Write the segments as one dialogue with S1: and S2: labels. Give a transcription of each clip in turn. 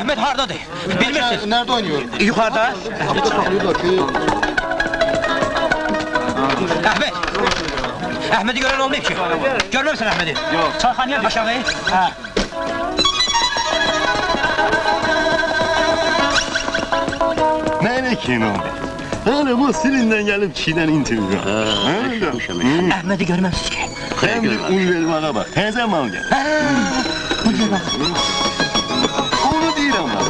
S1: Əhməd hardadır? Bilmirsiniz?
S2: Nerede oynuyor?
S1: Yuxarıda. Əhməd! Əhmədi görən olmayıb ki? Görməmsən Əhmədi?
S2: Yox.
S1: Çayxanaya aşağı. Hə.
S3: Mənə kino. Hani bu silindən gəlib kişidən intimqa.
S1: Əhmədi görməmsiz ki?
S3: Hem bir un vermağa bak. Təzə mal gəl.
S1: Buyur bax.
S3: Onu deyirəm ben.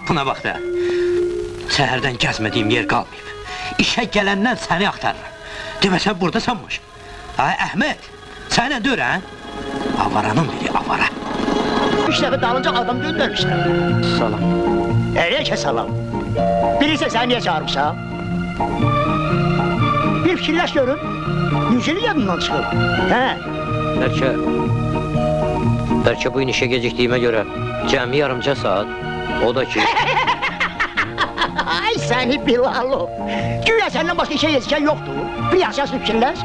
S1: Buna bax da. Səhərdən gəzmədiyim yer qalmayıb. İşə gələndən səni axtarıram. Deməsən buradasanmış. Ay Əhməd, sənə dör, hə? Avaranın biri, avara.
S4: 3 dəfə dalınca adam göndərmişlər.
S1: Salam.
S4: Əleyke salam. Bilirsə səni niyə çağırmışam? Bir fikirləş görün. Yüzünü yadından çıxıb. Hə?
S5: Bəlkə bu gün işə gecikdiyimə görə cəmi yarımca saat. O da ki...
S4: Ay səni Bilalı. Güya səndən başqa işə yetişən yoxdur. Bir yaşasın fikirləş.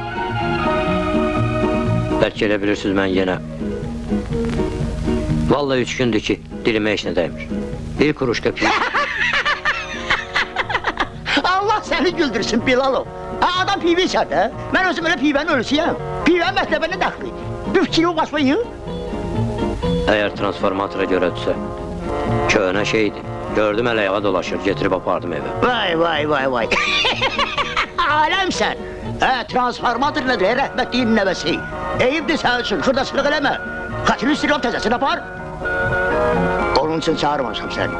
S5: Bəlkə elə bilirsiniz mən yenə. Vallahi 3 gündür ki, dilimə heç nə dəymir. Bir kuruşka pil.
S4: Allah səni güldürsün Bilalı. Ha, adam pivi içər də. Mən özüm elə pivənin ölüsüyəm. Pivənin mətləbə nə dəxli? Bir fikrini başlayın.
S5: Əgər transformatora görədsə, köhnə şeydir. Gördüm elə yağa dolaşır, getirib apardım evə.
S4: Vay. Aləmsən. Hə, transformator nədir, rəhmətliyin nəvəsi. Eyibdir sən üçün, xırdaçılıq eləmə. Xatırlı istirəm təzəsini apar. Onun üçün çağırmamışam səni.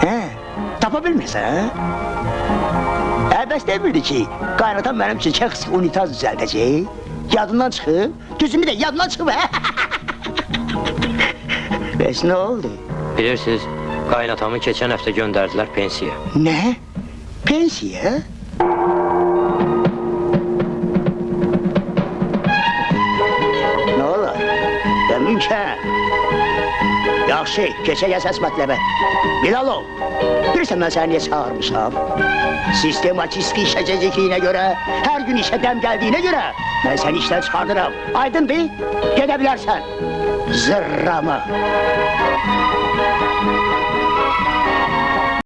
S4: Hə, tapa bilmirsən, hə? Bəs demirdi ki, qaynatan mənim üçün çəx unitaz düzəldəcək. Yadından çıxıb, düzünü də yadından çıxıb, hə? Bəs nə oldu?
S5: Bilirsiniz, qaynatamı keçən həftə göndərdilər pensiya.
S4: Nə? Pensiya? Nə olar? Mümkün. Yaxşı, keçək əsas mətləbə. Bilalov, bilirsən mən səni niyə çağırmışam? Sistematik işəcəcəkliyinə görə, hər gün işə dəm gəldiyinə görə mən səni işdən çıxardıram. Aydındır, gedə bilərsən. Zırrama.